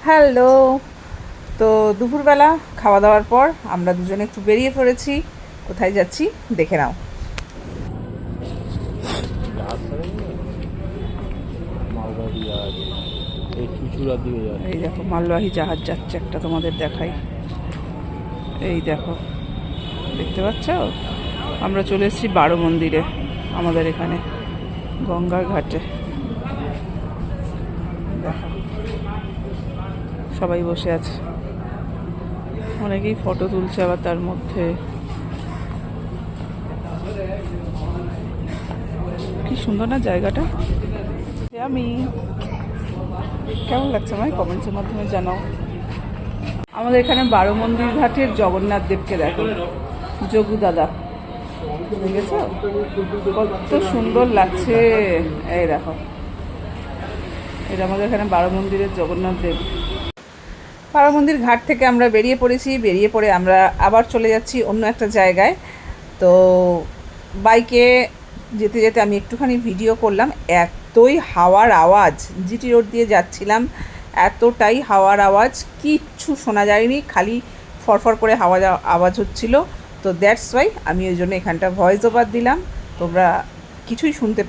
Hello. তো দুপুরবেলা খাওয়া দাওয়ার পর আমরা দুজনে একটু বেরিয়ে পড়েছি। কোথায় যাচ্ছি দেখে নাও। এই দেখো মালবাহী জাহাজ যাচ্ছে একটা, তোমাদের দেখাই। এই দেখো, দেখতে পাচ্ছ? আমরা চলে এসেছি বারো মন্দিরে, আমাদের এখানে গঙ্গার ঘাটে। দেখো সবাই বসে আছে, অনেকেই ফটো তুলছে আবার তার মধ্যে। কি সুন্দর না জায়গাটা। আমি কেমন লাগছে আমায় কমেন্টসের মাধ্যমে জানাও। আমাদের এখানে বারো মন্দির ঘাটের জগন্নাথ দেবকে দেখো, যোগু দাদা, দেখেছ কত সুন্দর লাগছে। এই দেখো, এটা আমাদের এখানে বারো মন্দিরের জগন্নাথ দেব। বারো মন্দির ঘাট থেকে আমরা বেরিয়ে পড়েছি, বেরিয়ে পড়ে আমরা আবার চলে যাচ্ছি অন্য একটা জায়গায়। তো বাইকে যেতে যেতে আমি একটুখানি ভিডিও করলাম। এতই হাওয়ার আওয়াজ, জিটি রোড দিয়ে যাচ্ছিলাম, এতটাই হাওয়ার আওয়াজ, কিচ্ছু শোনা যায়নি, খালি ফরফর করে আওয়াজ হচ্ছিল। তো দ্যাটস ওয়াই আমি ওই জন্য এখানটা ভয়েস ওভার দিলাম। তোমরা কিছুই শুনতে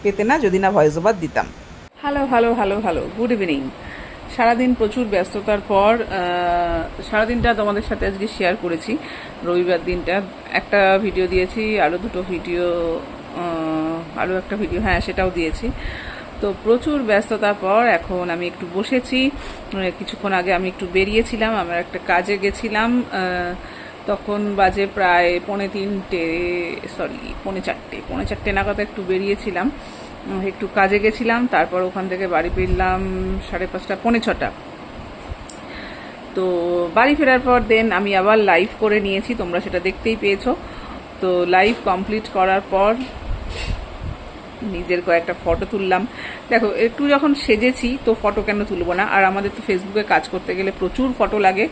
পেতে না যদি না ভয়েস ওভার দিতাম। Hello hello hello hello, good evening. সারাদিন প্রচুর ব্যস্ততার পর সারাদিনটা তোমাদের সাথে আজকে শেয়ার করেছি। রবিবার দিনটা একটা ভিডিও দিয়েছি, আরও দুটো ভিডিও, আরও একটা ভিডিও, হ্যাঁ সেটাও দিয়েছি। তো প্রচুর ব্যস্ততার পর এখন আমি একটু বসেছি। কিছুক্ষণ আগে আমি একটু বেরিয়েছিলাম, আমার একটা কাজে গেছিলাম। তখন বাজে প্রায় পৌনে চারটে নাগাদ একটু বেরিয়েছিলাম, একটু কাজে গেছিলাম। তারপর ওখান থেকে বাড়ি ফিরলাম 5:30 পৌনে 6টা। তো বাড়ি ফেরার পর দেন আমি আবার লাইভ করে নিয়েছি, তোমরা সেটা দেখতেই পেয়েছো। তো লাইভ কমপ্লিট করার পর নিজের কয়েকটা ফটো তুললাম। দেখো একটু যখন সেজেছি তো ফটো কেন তুলবো না, আর আমাদের তো ফেসবুকে কাজ করতে গেলে প্রচুর ফটো লাগে।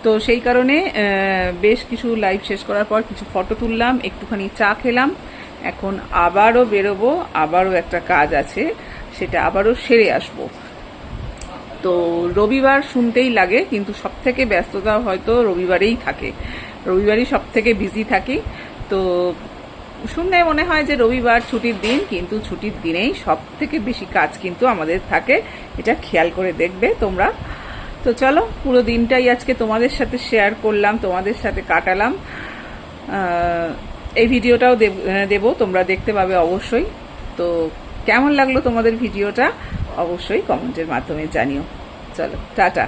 তো সেই কারণে বেশ কিছু লাইভ শেষ করার পর কিছু ফটো তুললাম, একটুখানি চা খেলাম। এখন আবারও বেরোবো, আবারও একটা কাজ আছে, সেটা আবারও সেরে আসবো। তো রবিবার শুনতেই লাগে, কিন্তু সব থেকে ব্যস্ততা হয়তো রবিবারেই থাকে, রবিবারই সব থেকে বিজি থাকি। তো শুনলে মনে হয় যে রবিবার ছুটির দিন, কিন্তু ছুটির দিনেই সব থেকে বেশি কাজ কিন্তু আমাদের থাকে, এটা খেয়াল করে দেখবে তোমরা। তো চলো, পুরো দিনটাই আজকে তোমাদের সাথে শেয়ার করলাম, তোমাদের সাথে কাটালাম। এই ভিডিওটাও দেব, তোমরা দেখতে পাবে অবশ্যই। তো কেমন লাগলো তোমাদের ভিডিওটা অবশ্যই কমেন্টের মাধ্যমে জানিও। চলো টাটা।